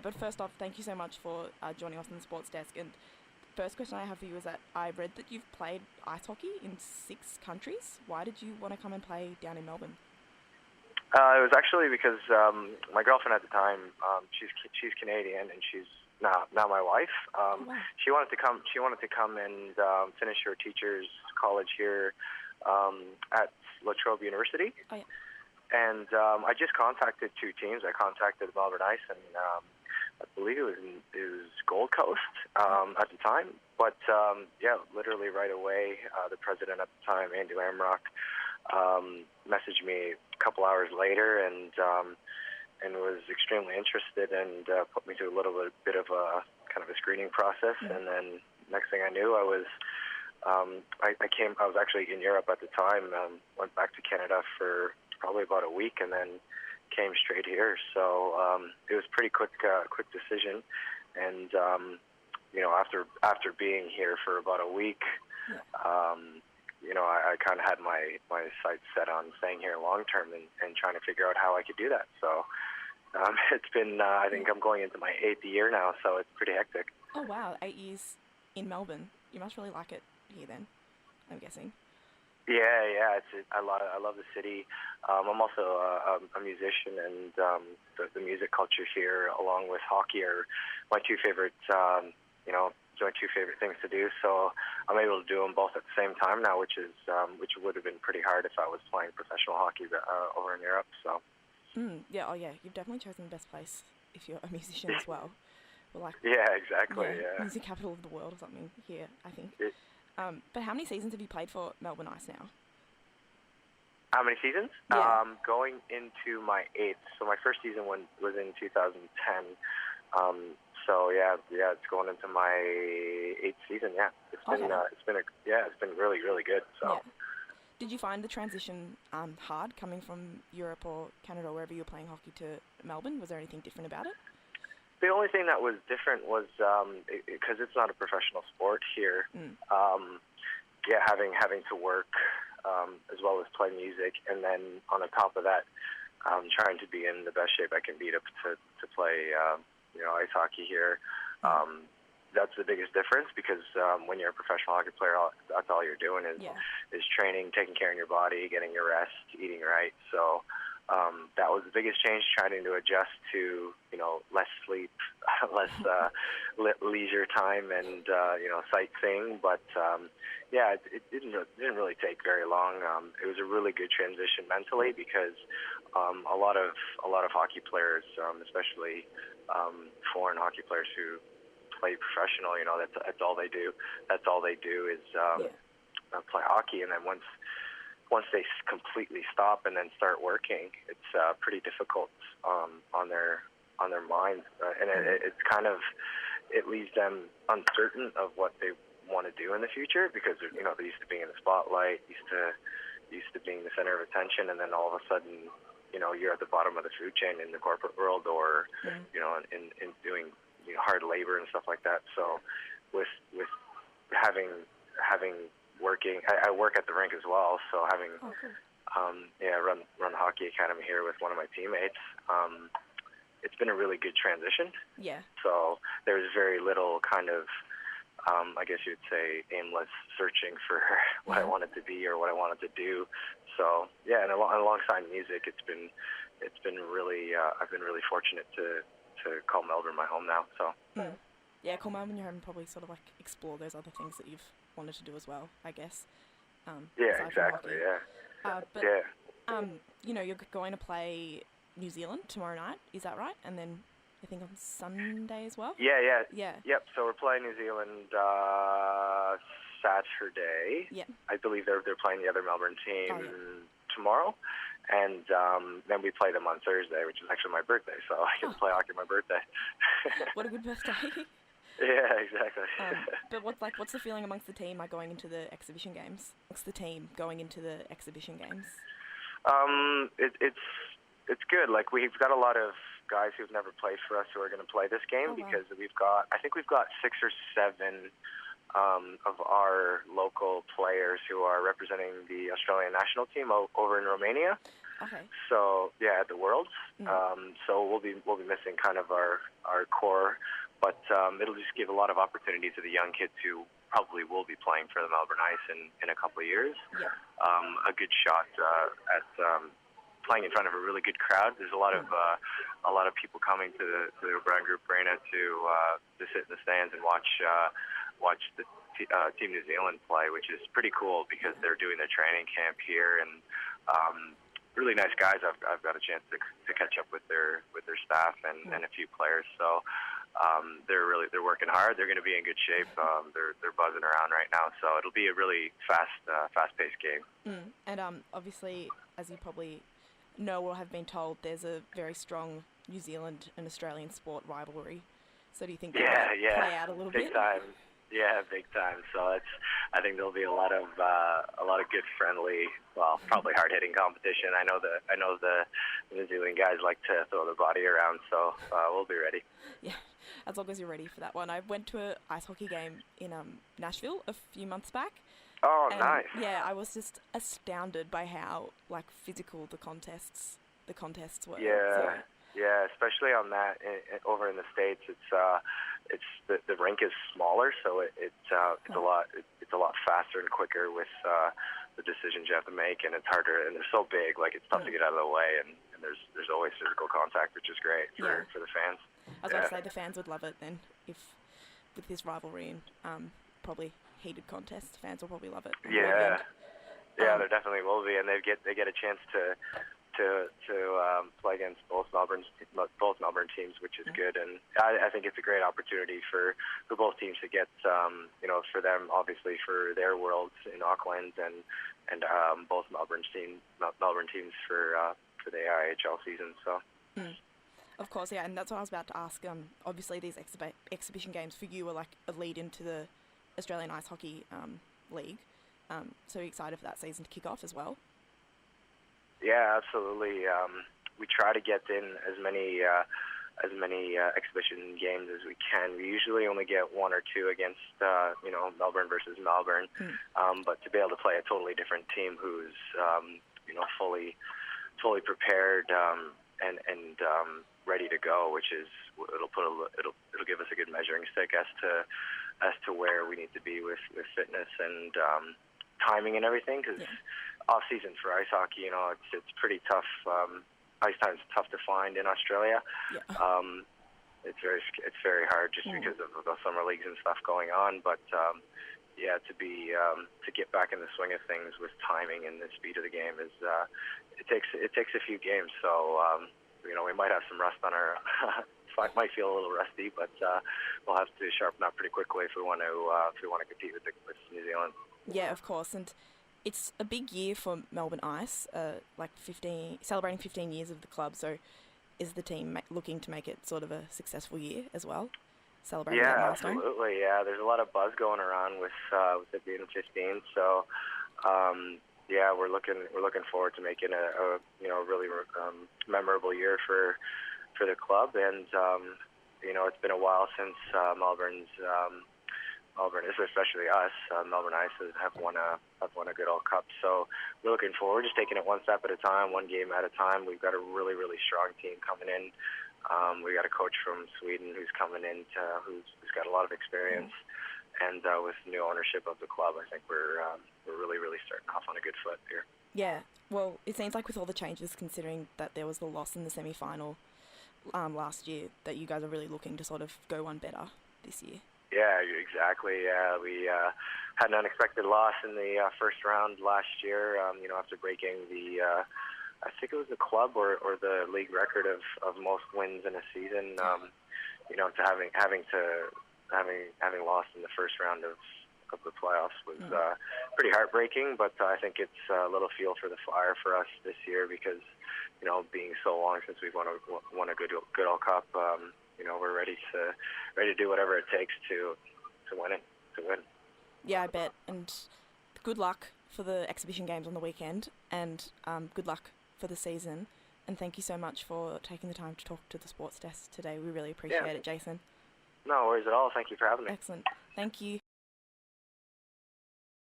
But first off, thank you so much for joining us on the sports desk. And first question I have for you is that I read that you've played ice hockey in 6 countries. Why did you want to come and play down in Melbourne? It was actually because my girlfriend at the time, she's Canadian and she's now my wife. Wow. She wanted to come. She wanted to come and finish her teacher's college here at La Trobe University. Oh, yeah. And I just contacted 2 teams. I contacted Melbourne Ice and I believe it was Gold Coast at the time. But literally right away, the president at the time, Andy Lamrock, messaged me a couple hours later and was extremely interested and put me through a little bit of a kind of a screening process. Mm-hmm. And then next thing I knew, I was actually in Europe at the time. Went back to Canada for probably about a week and then came straight here. So it was pretty quick decision. And after being here for about a week, I kind of had my sights set on staying here long term and trying to figure out how I could do that. So it's been, I think I'm going into my 8th year now, so it's pretty hectic. Oh, wow. 8 years in Melbourne. You must really like it here then, I'm guessing. Yeah. I love the city. I'm also a musician, and the music culture here, along with hockey, are my 2 favorite, my 2 favorite things to do. So I'm able to do them both at the same time now, which would have been pretty hard if I was playing professional hockey over in Europe. So. Yeah. You've definitely chosen the best place if you're a musician as well. Well, yeah, exactly. Yeah. Music capital of the world or something here, I think. But how many seasons have you played for Melbourne Ice now? How many seasons? Yeah. Going into my 8th. So my first season was in 2010. So it's going into my 8th season. Yeah, it's been really, really good. So. Yeah. Did you find the transition hard coming from Europe or Canada or wherever you were playing hockey to Melbourne? Was there anything different about it? The only thing that was different was because it's not a professional sport here. Having to work as well as play music, and then on the top of that, trying to be in the best shape I can be to play ice hockey here. That's the biggest difference because when you're a professional hockey player, that's all you're doing is training, taking care of your body, getting your rest, eating right. So that was the biggest change, trying to adjust to less sleep, less leisure time, and sightseeing. But it didn't really take very long. It was a really good transition mentally because a lot of hockey players, especially foreign hockey players who play professional, that's all they do. That's all they do is play hockey, and then once they completely stop and then start working, it's pretty difficult on their minds, and it's kind of, it leaves them uncertain of what they want to do in the future because they're used to being in the spotlight, used to being the center of attention, and then all of a sudden, you're at the bottom of the food chain in the corporate world, or in doing hard labor and stuff like that. So with having working, I work at the rink as well, so having run the hockey academy here with one of my teammates, it's been a really good transition. Yeah. So there's very little kind of I guess you'd say aimless searching for what I wanted to be or what I wanted to do. So and alongside music, it's been really I've been really fortunate to call Melbourne my home now. So yeah, call Melbourne your home and probably sort of like explore those other things that you've wanted to do as well, I guess. Exactly. You're going to play New Zealand tomorrow night, is that right? And then I think on Sunday as well? Yeah. Yep, so we're playing New Zealand Saturday. Yeah. I believe they're playing the other Melbourne team tomorrow. And then we play them on Thursday, which is actually my birthday, so I get to play hockey on my birthday. What a good birthday. Yeah, exactly. But what's the feeling amongst the team going into the exhibition games? What's the team going into the exhibition games? It's good. Like, we've got a lot of guys who've never played for us who are going to play this game because we've got 6 or 7 of our local players who are representing the Australian national team over in Romania. Okay. So yeah, at the Worlds. So we'll be missing kind of our core, but it'll just give a lot of opportunity to the young kids who probably will be playing for the Melbourne Ice in a couple of years. Yeah. A good shot at playing in front of a really good crowd. There's a lot of people coming to the Brown Group Arena to sit in the stands and watch the Team New Zealand play, which is pretty cool because they're doing their training camp here, and really nice guys. I've got a chance to catch up with their staff and a few players. So they're working hard. They're going to be in good shape. They're buzzing around right now. So it'll be a really fast-paced game. And obviously, as you probably know or have been told, there's a very strong New Zealand and Australian sport rivalry. So do you think that might play out a little bit? Big time. Yeah, big time. So I think there'll be a lot of good, friendly, well, probably hard-hitting competition. I know the New Zealand guys like to throw the body around, so we'll be ready. Yeah, as long as you're ready for that one. I went to an ice hockey game in Nashville a few months back. Oh, and, nice. Yeah, I was just astounded by how physical the contests were. Yeah. So. Yeah, especially on that over in the States, it's the rink is smaller, so it's a lot faster and quicker with the decisions you have to make, and it's harder, and they're so big, like it's tough to get out of the way, and there's always physical contact, which is great for the fans. I was about to say the fans would love it then, if with this rivalry and probably heated contest, fans will probably love it. Yeah, there definitely will be, and they get a chance to play against both Melbourne teams, which is good, and I think it's a great opportunity for both teams to get for them obviously for their Worlds in Auckland, and both Melbourne teams for the AIHL season. So. Of course, yeah, and that's what I was about to ask. Obviously, these exhibition games for you are like a lead into the Australian Ice Hockey League. So excited for that season to kick off as well. Yeah, absolutely. We try to get in as many exhibition games as we can. We usually only get one or two against Melbourne versus Melbourne, but to be able to play a totally different team who's fully prepared and ready to go, which is it'll give us a good measuring stick as to where we need to be with fitness and timing and everything, because off season for ice hockey, it's pretty tough. Ice time's tough to find in Australia. It's very hard just because of the summer leagues and stuff going on. But to get back in the swing of things with timing and the speed of the game is it takes a few games. So we might have some rust on our. Might feel a little rusty, but we'll have to sharpen up pretty quickly if we want to compete with New Zealand. Yeah, of course, and it's a big year for Melbourne Ice, celebrating 15 years of the club. So, is the team looking to make it sort of a successful year as well? Celebrating that milestone? Absolutely. Yeah, there's a lot of buzz going around with it being 15. So, we're looking forward to making a really memorable year for the club, and it's been a while since Melbourne, especially us, Melbourne Ice have won a good All Cup. So we're looking forward, just taking it one step at a time, one game at a time. We've got a really, really strong team coming in. We got a coach from Sweden who's coming in, who's got a lot of experience, and with new ownership of the club, I think we're really, really starting off on a good foot here. Yeah, well, it seems like with all the changes, considering that there was the loss in the semi-final last year, that you guys are really looking to sort of go one better this year. Yeah, exactly. Yeah, we had an unexpected loss in the first round last year. After breaking the, I think it was the club or the league record of most wins in a season. To having lost in the first round of the playoffs was pretty heartbreaking. But I think it's a little fuel for the fire for us this year because, being so long since we've won a good All Cup. We're ready to do whatever it takes to win it. Yeah, I bet. And good luck for the exhibition games on the weekend, and good luck for the season. And thank you so much for taking the time to talk to the Sports Desk today. We really appreciate it, Jason. No worries at all. Thank you for having me. Excellent. Thank you.